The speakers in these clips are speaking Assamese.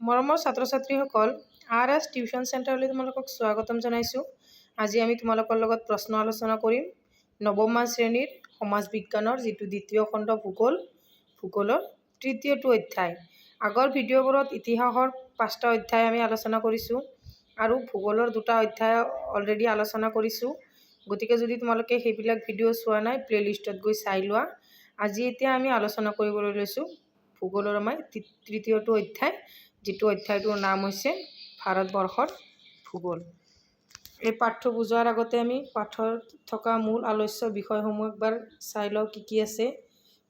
মৰমৰ ছাত্ৰ ছাত্ৰীসকল, RS টিউশ্যন চেণ্টাৰলৈ তোমালোকক স্বাগতম জনাইছোঁ। আজি আমি তোমালোকৰ লগত প্ৰশ্ন আলোচনা কৰিম। নৱমমান শ্ৰেণীৰ সমাজ বিজ্ঞানৰ যিটো দ্বিতীয় খণ্ড ভূগোলৰ তৃতীয়টো অধ্যায়। আগৰ ভিডিঅ'বোৰত ইতিহাসৰ 5টা অধ্যায় আমি আলোচনা কৰিছোঁ আৰু ভূগোলৰ 2টা অধ্যায় অলৰেডি আলোচনা কৰিছোঁ। গতিকে যদি তোমালোকে সেইবিলাক ভিডিঅ' চোৱা নাই, প্লেলিষ্টত গৈ চাই লোৱা। এতিয়া আমি আলোচনা কৰিবলৈ লৈছোঁ ভূগোলৰ আমাৰ তৃতীয়টো অধ্যায়, যিটো অধ্যায়টোৰ নাম হৈছে ভাৰতবৰ্ষৰ ভূগোল। এই পাঠটো বুজোৱাৰ আগতে আমি পাঠৰ থকা মূল আলোচ্য বিষয়সমূহ একবাৰ চাই লওঁ কি কি আছে।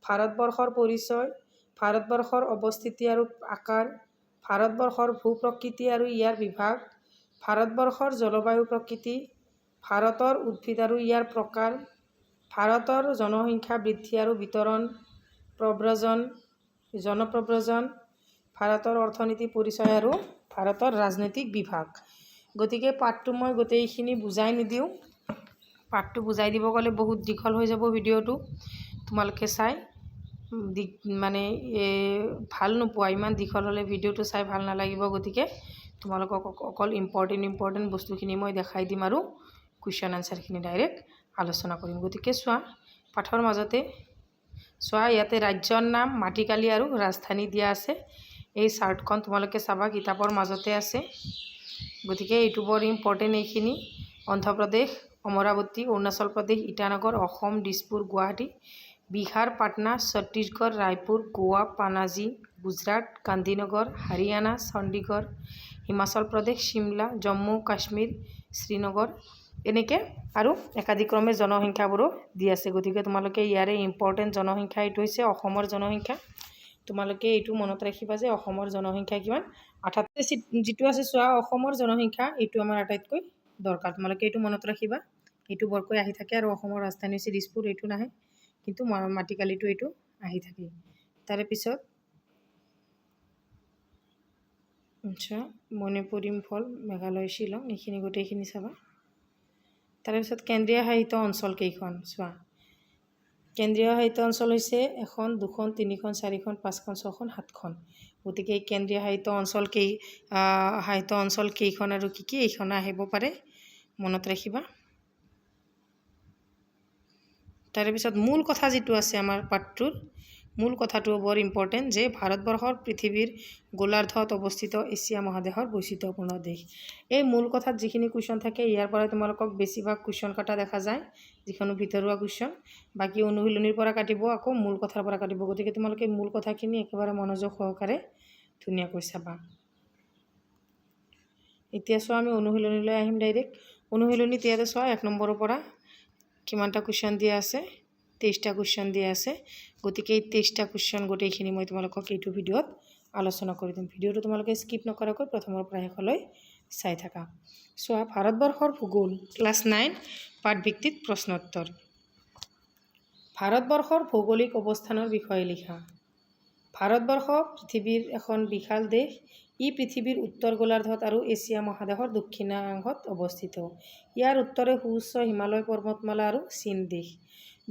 ভাৰতবৰ্ষৰ পৰিচয়, ভাৰতবৰ্ষৰ অৱস্থিতি আৰু আকাৰ, ভাৰতবৰ্ষৰ ভূ-প্ৰকৃতি আৰু ইয়াৰ বিভাগ, ভাৰতবৰ্ষৰ জলবায়ু প্ৰকৃতি, ভাৰতৰ উদ্ভিদ আৰু ইয়াৰ প্ৰকাৰ, ভাৰতৰ জনসংখ্যা বৃদ্ধি আৰু বিতৰণ, জনপ্ৰব্ৰজন, ভাৰতৰ অৰ্থনীতি পৰিচয় আৰু ভাৰতৰ ৰাজনৈতিক বিভাগ। গতিকে পাঠটো মই গোটেইখিনি বুজাই নিদিওঁ। পাঠটো বুজাই দিব গ'লে বহুত দীঘল হৈ যাব ভিডিঅ'টো। তোমালোকে চাই মানে ভাল নোপোৱা, ইমান দীঘল হ'লে ভিডিঅ'টো চাই ভাল নালাগিব। গতিকে তোমালোকক অকল ইম্পৰ্টেণ্ট বস্তুখিনি মই দেখাই দিম আৰু কুৱেশ্যন আনচাৰখিনি ডাইৰেক্ট আলোচনা কৰিম। গতিকে চোৱা, পাঠৰ মাজতে চোৱা, ইয়াতে ৰাজ্যৰ নাম, মাটিকালি আৰু ৰাজধানী দিয়া আছে। এই চাৰ্টখন তোমালোকে চাবা, কিতাপৰ মাজতে আছে। গতিকে এইটো বৰ ইম্পৰ্টেণ্ট। এইখিনি অন্ধ্ৰপ্ৰদেশ, অমৰাৱতী, অৰুণাচল প্ৰদেশ, ইটানগৰ, অসম, দিছপুৰ, গুৱাহাটী, বিহাৰ, পাটনা, ছত্তীশগড়, ৰায়পুৰ, গোৱা, পানাজী, গুজৰাট, গান্ধীনগৰ, হাৰিয়ানা, চণ্ডীগড়, হিমাচল প্ৰদেশ, চিমলা, জম্মু কাশ্মীৰ, শ্ৰীনগৰ, এনেকৈ আৰু একাদিক্ৰমে জনসংখ্যাবোৰো দি আছে। গতিকে তোমালোকে ইয়াৰে ইম্পৰ্টেণ্ট জনসংখ্যা এইটো হৈছে অসমৰ জনসংখ্যা। তোমালোকে এইটো মনত ৰাখিবা যে অসমৰ জনসংখ্যা কিমান। যিটো আছে চোৱা, অসমৰ জনসংখ্যা এইটো আমাৰ আটাইতকৈ দৰকাৰ। তোমালোকে এইটো মনত ৰাখিবা। এইটো বৰকৈ আহি থাকে আৰু অসমৰ ৰাজধানী হৈছে দিছপুৰ, এইটো নাহে, কিন্তু মাটিকালিটো এইটো আহি থাকে। তাৰে পিছত মণিপুৰ, ইম্ফল, মেঘালয়, শ্বিলং, এইখিনি গোটেইখিনি চাবা। তাৰপিছত কেন্দ্ৰীয় শাসিত অঞ্চল কেইখন চোৱা। কেন্দ্ৰীয় শাসিত অঞ্চল হৈছে 1, 2, 3, 4, 5, 6, 7খন। গতিকে এই কেন্দ্ৰীয় শাসিত অঞ্চল কেইখন আৰু কি কি এইখন আহিব পাৰে, মনত ৰাখিবা। তাৰে পিছত মূল কথা যিটো আছে আমাৰ পাঠটোৰ, মূল কথাটো বৰ ইম্পৰ্টেণ্ট যে ভাৰতবৰ্ষৰ পৃথিৱীৰ গোলাৰ্ধত অৱস্থিত এছিয়া মহাদেশৰ বৈচিত্ৰ্যপূৰ্ণ দেশ। এই মূল কথাত যিখিনি কুৱেশ্যন থাকে, ইয়াৰ পৰা তোমালোকক বেছিভাগ কুৱেশ্যন কাটা দেখা যায়, যিখনো ভিতৰুৱা কুৱেশ্যন। বাকী অনুশীলনীৰ পৰা কাটিব, আকৌ মূল কথাৰ পৰা কাটিব। গতিকে তোমালোকে মূল কথাখিনি একেবাৰে মনোযোগ সহকাৰে ধুনীয়াকৈ চাবা। এতিয়া চোৱা, আমি অনুশীলনীলৈ আহিম ডাইৰেক্ট। অনুশীলনীত ইয়াতে চোৱা, 1 নম্বৰৰ পৰা কিমানটা কুৱেশ্যন দিয়া আছে, 23টা কুৱেশ্যন দিয়া আছে। গতিকে এই 23টা কুৱেশ্যন গোটেইখিনি মই তোমালোকক এইটো ভিডিঅ'ত আলোচনা কৰি দিম। ভিডিঅ'টো তোমালোকে স্কিপ নকৰাকৈ প্ৰথমৰ পৰা শেষলৈ চাই থাকা। চোৱা, ভাৰতবৰ্ষৰ ভূগোল, ক্লাছ 9 পাঠভিত্তিক প্ৰশ্নোত্তৰ। ভাৰতবৰ্ষৰ ভৌগোলিক অৱস্থানৰ বিষয়ে লিখা। ভাৰতবৰ্ষ পৃথিৱীৰ এখন বিশাল দেশ। ই পৃথিৱীৰ উত্তৰ গোলাৰ্ধত আৰু এছিয়া মহাদেশৰ দক্ষিণাংশত অৱস্থিত। ইয়াৰ উত্তৰে সুউচ্চ হিমালয় পৰ্বতমালা আৰু চীন দেশ,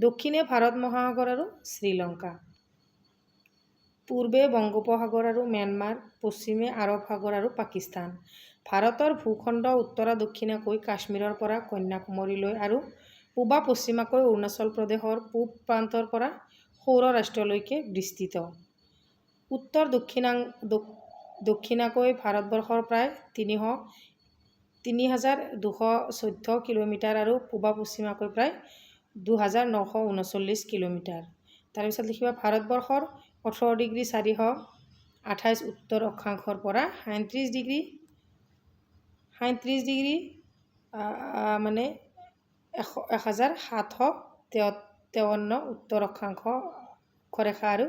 দক্ষিণে ভাৰত মহাসাগৰ আৰু শ্ৰীলংকা, পূৰ্বে বংগোপসাগৰ আৰু ম্যানমাৰ, পশ্চিমে আৰৱ সাগৰ আৰু পাকিস্তান। ভাৰতৰ ভূখণ্ড উত্তৰা দক্ষিণাকৈ কাশ্মীৰৰ পৰা কন্যাকুমাৰীলৈ আৰু পূবা পশ্চিমাকৈ অৰুণাচল প্ৰদেশৰ পূব প্ৰান্তৰ পৰা সৌৰাষ্ট্ৰলৈকে বিস্তৃত। উত্তৰ দক্ষিণাকৈ ভাৰতবৰ্ষৰ প্ৰায় ৩,২১৪ কিলোমিটাৰ আৰু পূবা পশ্চিমাকৈ প্ৰায় ২,৯৩৯ কিলোমিটাৰ। তাৰপিছত লিখিবা, ভাৰতবৰ্ষৰ 18°428' উত্তৰ অক্ষাংশৰ পৰা 37° মানে 1753 উত্তৰ অক্ষাংশ অক্ষৰেখা আৰু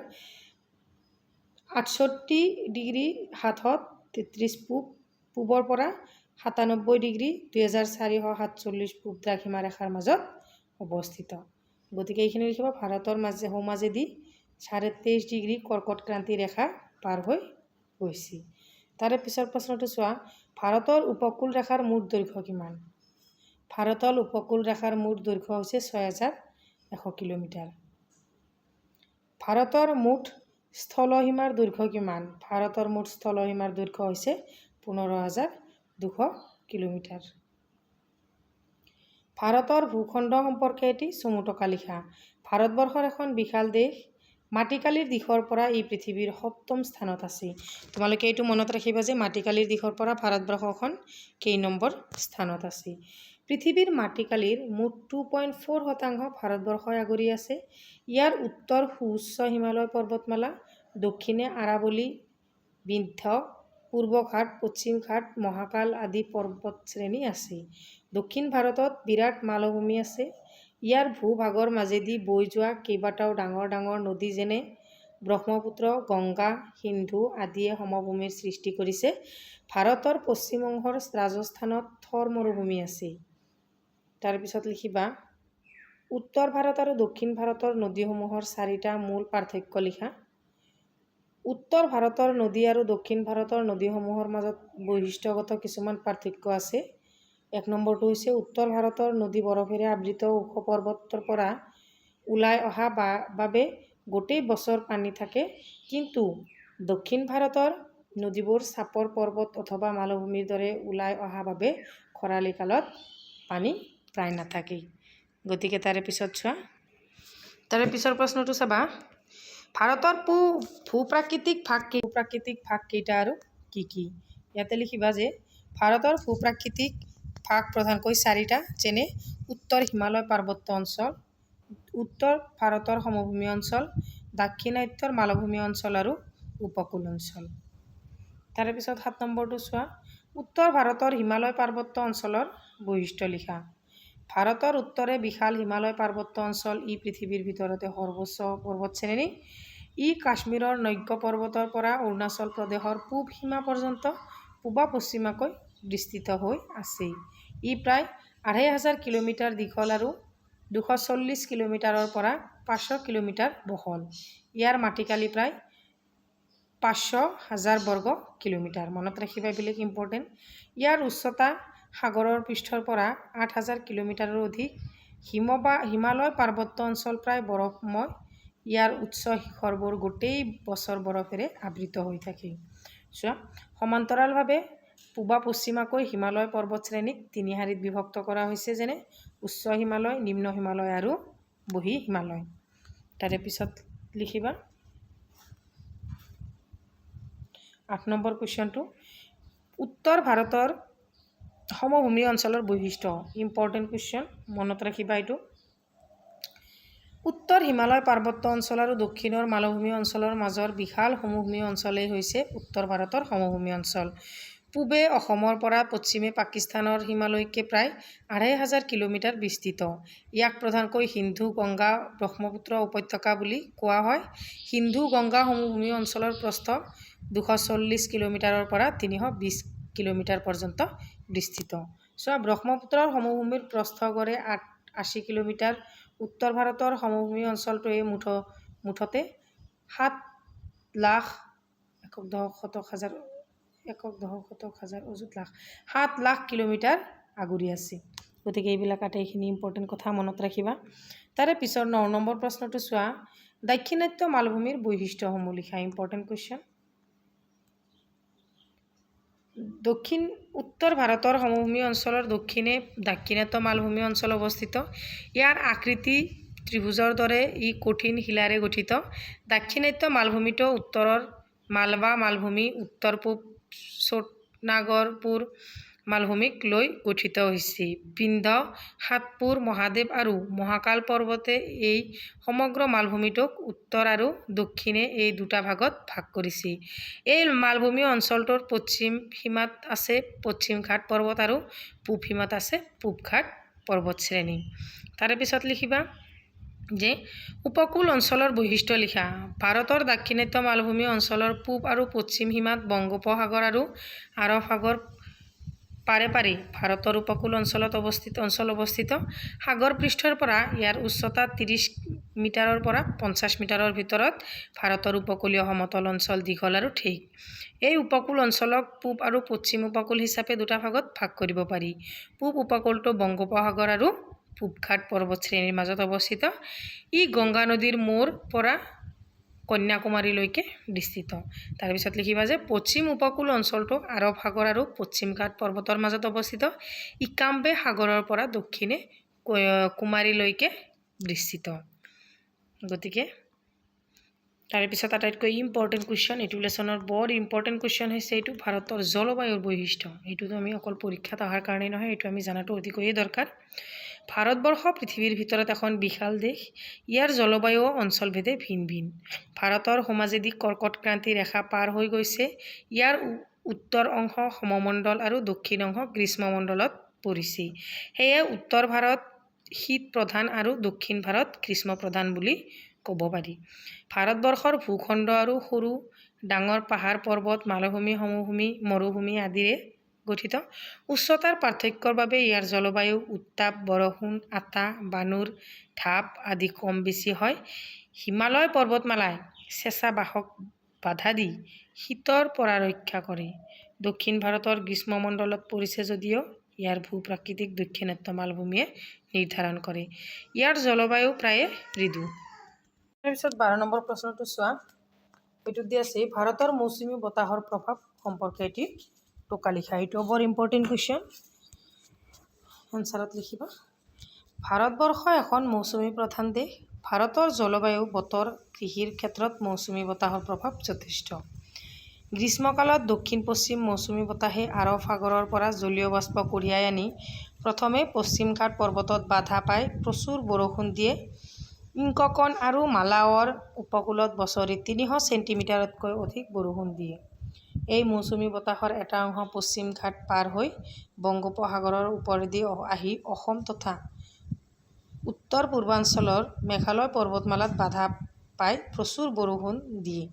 68°733' পূবৰ পৰা 97°2447' পূব দ্ৰাঘিমা ৰেখাৰ মাজত অৱস্থিত। গতিকে এইখিনি লিখিবা, ভাৰতৰ সোঁমাজেদি 23.5° কৰ্কট ক্ৰান্তি ৰেখা পাৰ হৈ গৈছে। তাৰে পিছৰ প্ৰশ্নটো চোৱা, ভাৰতৰ উপকূল ৰেখাৰ মুঠ দৈৰ্ঘ্য কিমান? ভাৰতৰ উপকূল ৰেখাৰ মুঠ দৈৰ্ঘ্য হৈছে 6,100 কিলোমিটাৰ। ভাৰতৰ মুঠ স্থলসীমাৰ দৈৰ্ঘ্য কিমান? ভাৰতৰ মুঠ স্থলসীমাৰ দৈৰ্ঘ্য হৈছে 15,200 কিলোমিটাৰ। ভাৰতৰ ভূখণ্ড সম্পৰ্কে এটি চমুটকা লিখা। ভাৰতবৰ্ষৰ এখন বিশাল দেশ। মাটিকালিৰ দিশৰ পৰা ই পৃথিৱীৰ 7ম স্থানত আছে। তোমালোকে এইটো মনত ৰাখিবা যে মাটিকালিৰ দিশৰ পৰা ভাৰতবৰ্ষখন কেই নম্বৰ স্থানত আছে। পৃথিৱীৰ মাটিকালিৰ মুঠ 2.4% ভাৰতবৰ্ষই আগুৰি আছে। ইয়াৰ উত্তৰ সুউচ্চ হিমালয় পৰ্বতমালা, দক্ষিণে আৰাৱলী, বিন্ধ্য, পূৰ্ব ঘাট, পশ্চিম ঘাট, মহাকাল আদি পৰ্বতশ্ৰেণী আছে। দক্ষিণ ভাৰতত বিৰাট মালভূমি আছে। ইয়াৰ ভূভাগৰ মাজেদি বৈ যোৱা কেইবাটাও ডাঙৰ ডাঙৰ নদী যেনে ব্ৰহ্মপুত্ৰ, গংগা, সিন্ধু আদিয়ে সমভূমিৰ সৃষ্টি কৰিছে। ভাৰতৰ পশ্চিম অংশৰ ৰাজস্থানত থৰ মৰুভূমি আছে। তাৰপিছত লিখিবা উত্তৰ ভাৰত আৰু দক্ষিণ ভাৰতৰ নদীসমূহৰ 4টা মূল পাৰ্থক্য লিখা। উত্তৰ ভাৰতৰ নদী আৰু দক্ষিণ ভাৰতৰ নদীসমূহৰ মাজত বৈশিষ্ট্যগত কিছুমান পাৰ্থক্য আছে। 1 নম্বৰটো হৈছে উত্তৰ ভাৰতৰ নদী বৰফেৰে আবৃত ওখ পৰ্বতৰ পৰা ওলাই অহা বাবে গোটেই বছৰ পানী থাকে, কিন্তু দক্ষিণ ভাৰতৰ নদীবোৰ চাপৰ পৰ্বত অথবা মালভূমিৰ দৰে ওলাই অহা বাবে খৰালি কালত পানী প্ৰায় নাথাকে। গতিকে তাৰে পিছত চোৱা, তাৰে পিছৰ প্ৰশ্নটো চাবা। ভাৰতৰ ভূপ্ৰাকৃতিক ভাগ কেইটা আৰু কি কি? ইয়াতে লিখিবা যে ভাৰতৰ ভূপ্ৰাকৃতিক ভাগ প্ৰধানকৈ 4টা, যেনে উত্তৰ হিমালয় পাৰ্বত্য অঞ্চল, উত্তৰ ভাৰতৰ সমভূমি অঞ্চল, দাক্ষিণাত্যৰ মালভূমি অঞ্চল আৰু উপকূল অঞ্চল। তাৰে পিছত 7 নম্বৰটো চোৱা। উত্তৰ ভাৰতৰ হিমালয় পাৰ্বত্য অঞ্চলৰ বৈশিষ্ট্য লিখা। ভাৰতৰ উত্তৰে বিশাল হিমালয় পাৰ্বত্য অঞ্চল। ই পৃথিৱীৰ ভিতৰতে সৰ্বোচ্চ পৰ্বতশ্ৰেণী। ই কাশ্মীৰৰ নগ্য পৰ্বতৰ পৰা অৰুণাচল প্ৰদেশৰ পূব সীমা পৰ্যন্ত পূবা পশ্চিমাকৈ বিস্তৃত হৈ আছে। ই প্ৰায় 2,500 কিলোমিটাৰ দীঘল আৰু 240 কিলোমিটাৰৰ পৰা 500 কিলোমিটাৰ বহল। ইয়াৰ মাটিকালি প্ৰায় 500,000 বৰ্গ কিলোমিটাৰ। মনত ৰাখিবা, এইবিলাক ইম্পৰ্টেণ্ট। ইয়াৰ উচ্চতা সাগৰৰ পৃষ্ঠৰ পৰা 8,000 কিলোমিটাৰৰ অধিক। হিমালয় পাৰ্বত্য অঞ্চল প্ৰায় বৰফময়। ইয়াৰ উচ্চ শিখৰবোৰ গোটেই বছৰ বৰফেৰে আবৃত হৈ থাকে। চোৱা, সমান্তৰালভাৱে পূবা পশ্চিমাকৈ হিমালয় পৰ্বতশ্ৰেণীক 3 শাৰীত বিভক্ত কৰা হৈছে, যেনে উচ্চ হিমালয়, নিম্ন হিমালয় আৰু বহি হিমালয়। তাৰে পিছত লিখিবা 8 নম্বৰ কুৱেশ্যনটো। উত্তৰ ভাৰতৰ সমভূমি অঞ্চলৰ বৈশিষ্ট্য। ইম্পৰ্টেণ্ট কুৱেশ্যন, মনত ৰাখিবা এইটো। উত্তৰ হিমালয় পাৰ্বত্য অঞ্চল আৰু দক্ষিণৰ মালভূমি অঞ্চলৰ মাজৰ বিশাল সমভূমি অঞ্চলেই হৈছে উত্তৰ ভাৰতৰ সমভূমি অঞ্চল। পূবে অসমৰ পৰা পশ্চিমে পাকিস্তানৰ সীমালৈকে প্ৰায় 2,500 কিলোমিটাৰ বিস্তৃত। ইয়াক প্ৰধানকৈ সিন্ধু, গংগা, ব্ৰহ্মপুত্ৰ উপত্যকা বুলি কোৱা হয়। সিন্ধু গংগা সমভূমি অঞ্চলৰ প্ৰস্থ 240 কিলোমিটাৰৰ পৰা 320 কিলোমিটাৰ পৰ্যন্ত বিস্তৃত। চোৱা, ব্ৰহ্মপুত্ৰৰ সমভূমিৰ প্ৰস্থ গড়ে 80 কিলোমিটাৰ। উত্তৰ ভাৰতৰ সমভূমি অঞ্চলটোৱে মুঠতে 7,00,000 কিলোমিটাৰ আগুৰি আছে। গতিকে এইবিলাক আটাইখিনি ইম্পৰ্টেণ্ট কথা মনত ৰাখিবা। তাৰে পিছৰ 9 নম্বৰ প্ৰশ্নটো চোৱা। দাক্ষিণাত্য মালভূমিৰ বৈশিষ্ট্যসমূহ লিখা। Important question. উত্তৰ ভাৰতৰ সমভূমি অঞ্চলৰ দক্ষিণে দাক্ষিণাত্য মালভূমি অঞ্চল অৱস্থিত। ইয়াৰ আকৃতি ত্ৰিভুজৰ দৰে। ই কঠিন শিলাৰে গঠিত। দাক্ষিণাত্য মালভূমিটো উত্তৰৰ মালৱা মালভূমি, উত্তৰ পূব ছোটনাগপুৰ মালভূমিক লৈ গঠিত হৈছে। বিন্ধ্য, সাতপুৰ মহাদেৱ আৰু মহাকাল পৰ্বতে এই সমগ্ৰ মালভূমিটোক উত্তৰ আৰু দক্ষিণে এই 2টা ভাগত ভাগ কৰিছে। এই মালভূমি অঞ্চলটোৰ পশ্চিম সীমাত আছে পশ্চিম ঘাট পৰ্বত আৰু পূব সীমাত আছে পূব ঘাট পৰ্বতশ্ৰেণী। তাৰে পিছত লিখিবা যে উপকূল অঞ্চলৰ বৈশিষ্ট্য লিখা। ভাৰতৰ দাক্ষিণাত্য মালভূমি অঞ্চলৰ পূব আৰু পশ্চিম সীমাত বংগোপসাগৰ আৰু আৰৱ সাগৰ পাৰে পাৰে ভাৰতৰ উপকূল অঞ্চল অৱস্থিত। সাগৰ পৃষ্ঠৰ পৰা ইয়াৰ উচ্চতা 30 মিটাৰৰ পৰা 50 মিটাৰৰ ভিতৰত। ভাৰতৰ উপকূলীয় সমতল অঞ্চল দীঘল আৰু ঠিক। এই উপকূল অঞ্চলক পূব আৰু পশ্চিম উপকূল হিচাপে 2টা ভাগত ভাগ কৰিব পাৰি। পূব উপকূলটো বংগোপসাগৰ আৰু পূব ঘাট পৰ্বতশ্ৰেণীৰ মাজত অৱস্থিত। ই গংগা নদীৰ মূৰ পৰা কন্যাকুমাৰীলৈকে বিস্তৃত। তাৰপিছত লিখিবা যে পশ্চিম উপকূল অঞ্চলটো আৰৱ সাগৰ আৰু পশ্চিম ঘাট পৰ্বতৰ মাজত অৱস্থিত। ইকাম্বে সাগৰৰ পৰা দক্ষিণে কুমাৰীলৈকে বিস্তৃত। গতিকে তাৰপিছত আটাইতকৈ ইম্পৰ্টেণ্ট কুৱেশ্যন, এইটো লেচনৰ বৰ ইম্পৰ্টেণ্ট কুৱেশ্যন হৈছে এইটো ভাৰতৰ জলবায়ুৰ বৈশিষ্ট্য। এইটোতো আমি অকল পৰীক্ষাত অহাৰ কাৰণেই নহয়, এইটো আমি জনাটো অতিকৈয়ে দৰকাৰ। ভাৰতবৰ্ষ পৃথিৱীৰ ভিতৰত এখন বিশাল দেশ। ইয়াৰ জলবায়ু অঞ্চলভেদে ভিন ভিন। ভাৰতৰ সমাজেদি কৰ্কট ক্ৰান্তি ৰেখা পাৰ হৈ গৈছে। ইয়াৰ উত্তৰ অংশ সমমণ্ডল আৰু দক্ষিণ অংশ গ্ৰীষ্মমণ্ডলত পৰিছে। সেয়ে উত্তৰ ভাৰত শীত প্ৰধান আৰু দক্ষিণ ভাৰত গ্ৰীষ্ম প্ৰধান বুলি ক'ব পাৰি। ভাৰতবৰ্ষৰ ভূখণ্ড আৰু সৰু ডাঙৰ পাহাৰ পৰ্বত মালভূমি সমভূমি মৰুভূমি আদিৰে গঠিত। উচ্চতাৰ পাৰ্থক্যৰ বাবে ইয়াৰ জলবায়ু উত্তাপ বৰষুণ আটা বানুৰ ঢাপ আদি কম বেছি হয়। হিমালয় পৰ্বতমালাই চেঁচা বাসক বাধা দি শীতৰ পৰা ৰক্ষা কৰে। দক্ষিণ ভাৰতৰ গ্ৰীষ্মমণ্ডলত পৰিছে যদিও ইয়াৰ ভূ-প্ৰাকৃতিক দক্ষিণাত্য মালভূমিয়ে নিৰ্ধাৰণ কৰে। ইয়াৰ জলবায়ু প্ৰায়ে মৃদু। তাৰপিছত 12 নম্বৰ প্ৰশ্নটো চোৱা। এইটোত দিয়া আছে ভাৰতৰ মৌচুমী বতাহৰ প্ৰভাৱ সম্পৰ্কে এটি টোকা লিখা। এইটো বৰ ইম্পৰ্টেণ্ট কুৱেশ্যন। এনচাৰত লিখিবা ভাৰতবৰ্ষ এখন মৌচুমী প্ৰধান দেশ। ভাৰতৰ জলবায়ু বতৰ কৃষিৰ ক্ষেত্ৰত মৌচুমী বতাহৰ প্ৰভাৱ যথেষ্ট। গ্ৰীষ্মকালত দক্ষিণ পশ্চিম মৌচুমী বতাহে আৰৱ সাগৰৰ পৰা জলীয় বাষ্প কঢ়িয়াই আনি প্ৰথমে পশ্চিম ঘাট পৰ্বতত বাধা পাই প্ৰচুৰ বৰষুণ দিয়ে। ইংককন আৰু মালাৱৰ উপকূলত বছৰি 300 চেণ্টিমিটাৰতকৈ অধিক বৰষুণ দিয়ে। এই মৌচুমী বতাহৰ এটা অংশ পশ্চিম ঘাট পাৰ হৈ বংগোপসাগৰৰ ওপৰেদি আহি অসম তথা উত্তৰ পূৰ্বাঞ্চলৰ মেঘালয় পৰ্বতমালাত বাধা পাই প্ৰচুৰ বৰষুণ দিয়ে।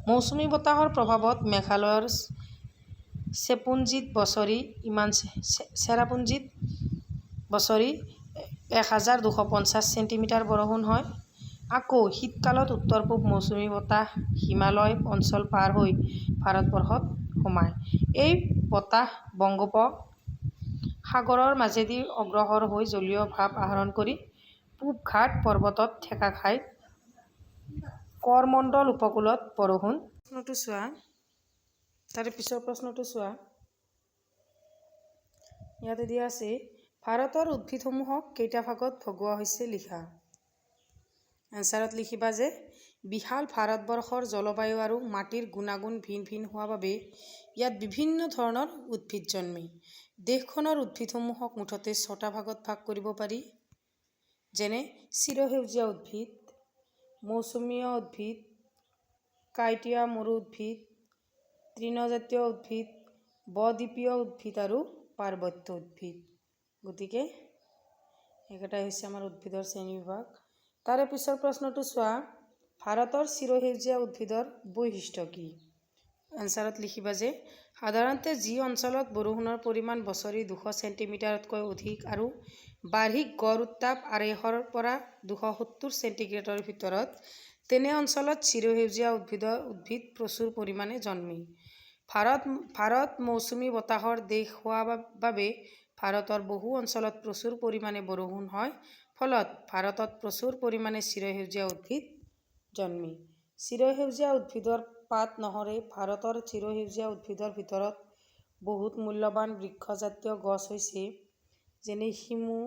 মৌচুমী বতাহৰ প্ৰভাৱত মেঘালয়ৰ চেৰাপুঞ্জীত বছৰি 1250 চেণ্টিমিটাৰ বৰষুণ হয়। আকৌ শীতকালত উত্তৰ পূব মৌচুমী বতাহ হিমালয় অঞ্চল পাৰ হৈ ভাৰতবৰ্ষত সোমায়। এই বতাহ বংগোপসাগৰৰ মাজেদি অগ্ৰসৰ হৈ জলীয় ভাপ আহৰণ কৰি পূব ঘাট পৰ্বতত ঠেকা খাই কৰমণ্ডল উপকূলত বৰষুণ। প্ৰশ্নটো চোৱা। তাৰে পিছৰ প্ৰশ্নটো চোৱা। ইয়াতে দিয়া আছে ভাৰতৰ উদ্ভিদসমূহক কেইটা ভাগত ভগোৱা হৈছে লিখা। এনচাৰত লিখিবা যে বিশাল ভাৰতবৰ্ষৰ জলবায়ু আৰু মাটিৰ গুণাগুণ ভিন ভিন হোৱা বাবে ইয়াত বিভিন্ন ধৰণৰ উদ্ভিদ জন্মে। দেশখনৰ উদ্ভিদসমূহক মুঠতে 6টা ভাগত ভাগ কৰিব পাৰি। যেনে চিৰসেউজীয়া উদ্ভিদ, মৌচুমীয় উদ্ভিদ, কাঁইটীয়া মৰু উদ্ভিদ, তৃণজাতীয় উদ্ভিদ, বদ্বীপীয় উদ্ভিদ আৰু পাৰ্বত্য উদ্ভিদ। গতিকে এইকেইটাই হৈছে আমাৰ উদ্ভিদৰ শ্ৰেণীবিভাগ। তাৰে পিছৰ প্ৰশ্নটো চোৱা। ভাৰতৰ চিৰসেউজীয়া উদ্ভিদৰ বৈশিষ্ট্য কি? এনচাৰত লিখিবা যে সাধাৰণতে যি অঞ্চলত বৰষুণৰ পৰিমাণ বছৰি 200 চেণ্টিমিটাৰতকৈ অধিক আৰু বাৰ্ষিক গড় উত্তাপ 250 পৰা 270 চেণ্টিগ্ৰেডৰ ভিতৰত, তেনে অঞ্চলত চিৰসেউজীয়া উদ্ভিদ প্ৰচুৰ পৰিমাণে জন্মে। ভাৰত মৌচুমী বতাহৰ দেশ হোৱা বাবে ভাৰতৰ বহু অঞ্চলত প্ৰচুৰ পৰিমাণে বৰষুণ হয়। ফলত ভাৰতত প্ৰচুৰ পৰিমাণে চিৰসেউজীয়া উদ্ভিদ জন্মে। চিৰসেউজীয়া উদ্ভিদৰ পাত নহৰে। ভাৰতৰ চিৰসেউজীয়া উদ্ভিদৰ ভিতৰত বহুত মূল্যৱান বৃক্ষজাতীয় গছ হৈছে যেনে শিমু,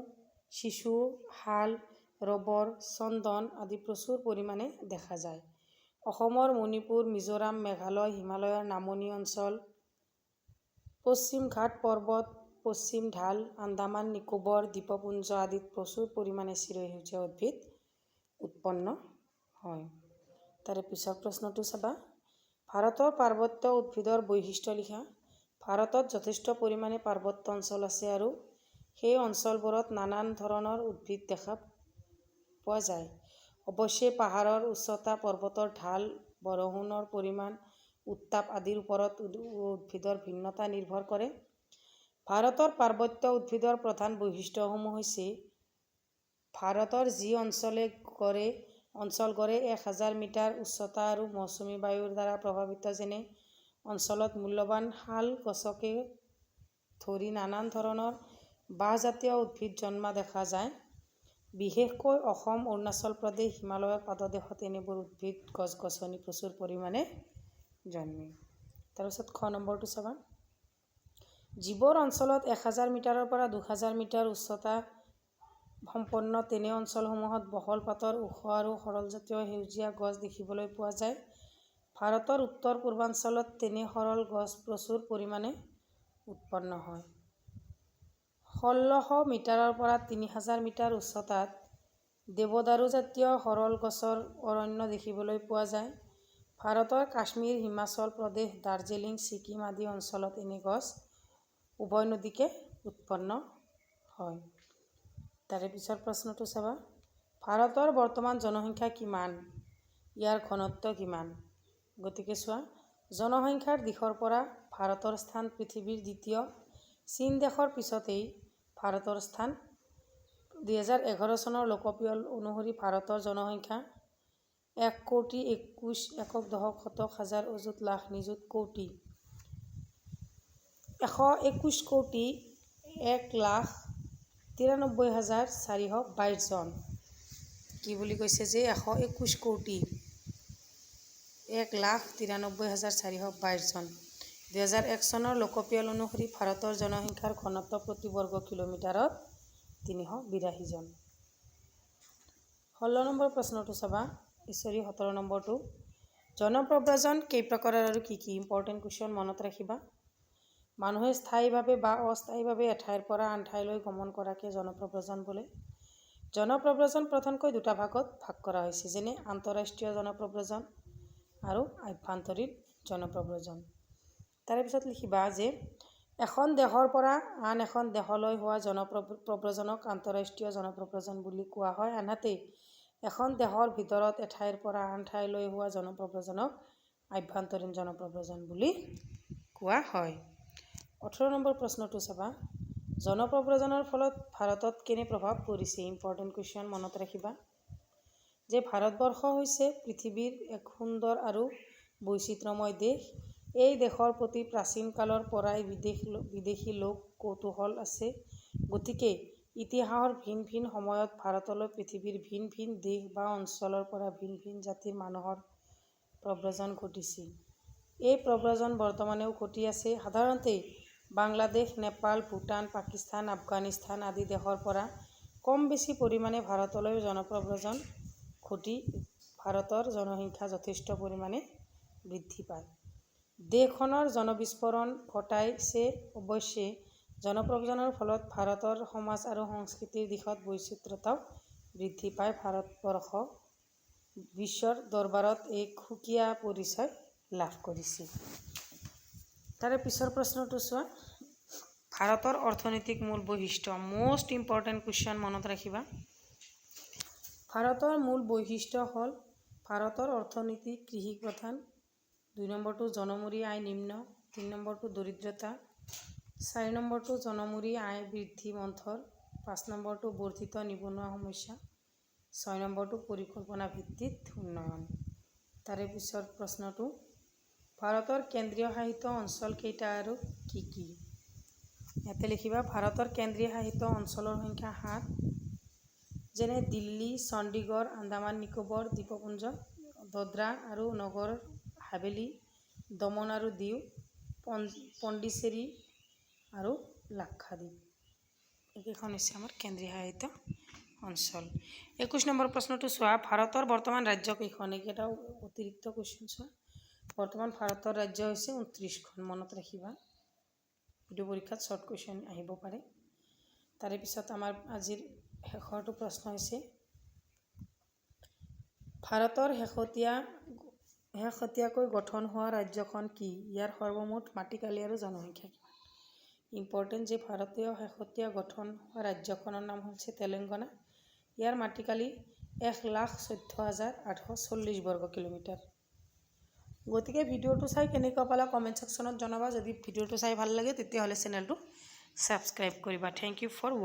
চিচু, শাল, ৰবৰ, চন্দন আদি প্ৰচুৰ পৰিমাণে দেখা যায়। অসমৰ মণিপুৰ, মিজোৰাম, মেঘালয়, হিমালয়ৰ নামনি অঞ্চল, পশ্চিম ঘাট পৰ্বত, পশ্চিম ঢাল, আন্দামান নিকোবৰ দ্বীপপুঞ্জ আদিত প্ৰচুৰ পৰিমাণে চিৰসেউজীয়া উদ্ভিদ উৎপন্ন হয়। তাৰে পিছৰ প্ৰশ্নটো চাবা। ভাৰতৰ পাৰ্বত্য উদ্ভিদৰ বৈশিষ্ট্য লিখা। ভাৰতত যথেষ্ট পৰিমাণে পাৰ্বত্য অঞ্চল আছে আৰু সেই অঞ্চলবোৰত নানান ধৰণৰ উদ্ভিদ দেখা পোৱা যায়। অৱশ্যে পাহাৰৰ উচ্চতা, পৰ্বতৰ ঢাল, বৰষুণৰ পৰিমাণ, উত্তাপ আদিৰ ওপৰত উদ্ভিদৰ ভিন্নতা নিৰ্ভৰ কৰে। ভাৰতৰ পাৰ্বত্য উদ্ভিদৰ প্ৰধান বৈশিষ্ট্যসমূহ হৈছে ভাৰতৰ যি অঞ্চল গড়ে 1000 মিটাৰ উচ্চতা আৰু মৌচুমী বায়ুৰ দ্বাৰা প্ৰভাৱিত, যেনে অঞ্চলত মূল্যৱান শাল গছকে ধৰি নানান ধৰণৰ বাঁহজাতীয় উদ্ভিদ জন্মা দেখা যায়। বিশেষকৈ অসম, অৰুণাচল প্ৰদেশ, হিমালয়ৰ পাদদেশত এনেবোৰ উদ্ভিদ গছ গছনি প্ৰচুৰ পৰিমাণে জন্মে। তাৰপিছত খ নম্বৰটো চাবা। যিবোৰ অঞ্চলত 1000 মিটাৰৰ পৰা 2000 মিটাৰ উচ্চতা সম্পন্ন তেনে অঞ্চলসমূহত বহল পাতৰ ওখ আৰু সৰলজাতীয় সেউজীয়া গছ দেখিবলৈ পোৱা যায়। ভাৰতৰ উত্তৰ পূৰ্বাঞ্চলত তেনে সৰল গছ প্ৰচুৰ পৰিমাণে উৎপন্ন হয়। 1600 মিটাৰৰ পৰা 3000 মিটাৰ উচ্চতাত দেৱদাৰু জাতীয় সৰল গছৰ অৰণ্য দেখিবলৈ পোৱা যায়। ভাৰতৰ কাশ্মীৰ, হিমাচল প্ৰদেশ, দাৰ্জিলিং, ছিকিম আদি অঞ্চলত এনে গছ উভৈনদীকে উৎপন্ন হয়। তাৰে পিছৰ প্ৰশ্নটো চাবা। ভাৰতৰ বৰ্তমান জনসংখ্যা কিমান? ইয়াৰ ঘনত্ব কিমান? গতিকে চোৱা, জনসংখ্যাৰ দিশৰ পৰা ভাৰতৰ স্থান পৃথিৱীৰ দ্বিতীয়। চীন দেশৰ পিছতেই ভাৰতৰ স্থান। 2011 চনৰ লোকপিয়ল অনুসৰি ভাৰতৰ জনসংখ্যা 1,21,00,000,000 অযুত লাখ নিযুত কৌটি 1,93,422 জন। কি বুলি কৈছে যে 1,93,422 জন। 2001 চনৰ লোকপিয়ল অনুসৰি ভাৰতৰ জনসংখ্যাৰ ঘনত্ব প্ৰতি বৰ্গ কিলোমিটাৰত 382 জন। 16 নম্বৰ প্ৰশ্নটো চাবা। 17 নম্বৰটো। জনপ্ৰব্ৰজন কেই প্ৰকাৰৰ আৰু কি কি? ইম্পৰ্টেণ্ট কুৱেশ্যন, মনত ৰাখিবা। মানুহে স্থায়ীভাৱে বা অস্থায়ীভাৱে এঠাইৰ পৰা আন ঠাইলৈ গমন কৰাকে জনপ্ৰব্ৰজন বোলে। জনপ্ৰব্ৰজন প্ৰধানকৈ দুটা ভাগত ভাগ কৰা হৈছে, যেনে আন্তঃৰাষ্ট্ৰীয় জনপ্ৰব্ৰজন আৰু আভ্যন্তৰীণ জনপ্ৰব্ৰজন। তাৰে পিছত লিখিবা যে এখন দেশৰ পৰা আন এখন দেশলৈ হোৱা জনপ্ৰব্ৰজনক আন্তঃৰাষ্ট্ৰীয় জনপ্ৰব্ৰজন বুলি কোৱা হয়। আনহাতে এখন দেশৰ ভিতৰত এঠাইৰ পৰা আন ঠাইলৈ হোৱা জনপ্ৰব্ৰজনক আভ্যন্তৰীণ জনপ্ৰব্ৰজন বুলি কোৱা হয়। 18 নম্বৰ প্ৰশ্নটো চাবা। জনপ্ৰব্ৰজনৰ ফলত ভাৰতত কেনে প্ৰভাৱ পৰিছে? ইম্পৰ্টেণ্ট কুৱেশ্যন, মনত ৰাখিবা যে ভাৰতবৰ্ষ হৈছে পৃথিৱীৰ এক সুন্দৰ আৰু বৈচিত্ৰ্যময় দেশ। এই দেশৰ প্ৰতি প্ৰাচীন কালৰ পৰাই বিদেশী লোক কৌতূহল আছে। গতিকে ইতিহাসৰ ভিন ভিন সময়ত ভাৰতলৈ পৃথিৱীৰ ভিন ভিন দেশ বা অঞ্চলৰ পৰা ভিন ভিন জাতিৰ মানুহৰ প্ৰব্ৰজন ঘটিছিল। এই প্ৰব্ৰজন বৰ্তমানেও ঘটি আছে। সাধাৰণতে বাংলাদেশ, নেপাল, ভূটান, পাকিস্তান, আফগানিস্তান আদি দেশৰ পৰা কম বেছি পৰিমাণে ভাৰতলৈ জনপ্ৰব্ৰজন ঘটি ভাৰতৰ জনসংখ্যা যথেষ্ট পৰিমাণে বৃদ্ধি পায়। দেশখনৰ জনবিস্ফোৰণ ঘটাইছে। অৱশ্যে জনপ্ৰব্ৰজনৰ ফলত ভাৰতৰ সমাজ আৰু সংস্কৃতিৰ দিশত বৈচিত্ৰতাও বৃদ্ধি পাই ভাৰতবৰ্ষ বিশ্বৰ দৰবাৰত এক সুকীয়া পৰিচয় লাভ কৰিছে। তাৰে পিছৰ প্ৰশ্নটো চোৱা। ভাৰতৰ অৰ্থনৈতিক মূল বৈশিষ্ট্য। মষ্ট ইম্পৰ্টেণ্ট কুৱেশ্যন, মনত ৰাখিবা। ভাৰতৰ মূল বৈশিষ্ট্য হ'ল ভাৰতৰ অৰ্থনীতি কৃষি প্ৰধান। 2 নম্বৰটো জনমূৰি আয় নিম্ন। 3 নম্বৰটো দৰিদ্ৰতা। 4 নম্বৰটো জনমূৰি আয় বৃদ্ধি মন্থৰ। 5 নম্বৰটো বৰ্ধিত নিবনুৱা সমস্যা। 6 নম্বৰটো পৰিকল্পনা ভিত্তিত উন্নয়ন। তাৰে পিছৰ প্ৰশ্নটো। ভাৰতৰ কেন্দ্ৰীয় শাসিত অঞ্চল কেইটা আৰু কি কি? ইয়াতে লিখিবা ভাৰতৰ কেন্দ্ৰীয় শাসিত অঞ্চলৰ সংখ্যা 7, যেনে দিল্লী, চণ্ডীগড়, আন্দামান নিকোবৰ দ্বীপপুঞ্জ, দাদৰা আৰু নগৰ হাভেলী, দমন আৰু দিউ, পণ্ডিচেৰী আৰু লাক্ষাদ্বীপ। এইকেইখন হৈছে আমাৰ কেন্দ্ৰীয় শাসিত অঞ্চল। 21 নম্বৰ প্ৰশ্নটো চোৱা। ভাৰতৰ বৰ্তমান ৰাজ্য কেইখন? এইকেইটাও অতিৰিক্ত কুৱেশ্যন চোৱা। বৰ্তমান ভাৰতৰ ৰাজ্য হৈছে 29খন, মনত ৰাখিবা। ভিডিঅ' পৰীক্ষাত শ্বৰ্ট কুৱেশ্যন আহিব পাৰে। তাৰে পিছত আমাৰ আজিৰ শেষৰটো প্ৰশ্ন হৈছে ভাৰতৰ শেহতীয়াকৈ গঠন হোৱা ৰাজ্যখন কি? ইয়াৰ সৰ্বমুঠ মাটিকালি আৰু জনসংখ্যা কিমান? ইম্পৰ্টেণ্ট যে ভাৰতীয় শেহতীয়া গঠন হোৱা ৰাজ্যখনৰ নাম হৈছে তেলেংগানা। ইয়াৰ মাটিকালি 1,14,840 বৰ্গ কিলোমিটাৰ। গতিকে ভিডিঅ'টো চাই কেনেকুৱা পালা কমেণ্ট ছেকশ্যনত জনাবা। যদি ভিডিঅ'টো চাই ভাল লাগে তেতিয়াহ'লে চেনেলটো ছাবস্ক্ৰাইব কৰিবা। থেংক ইউ ফৰ ৱাচিং।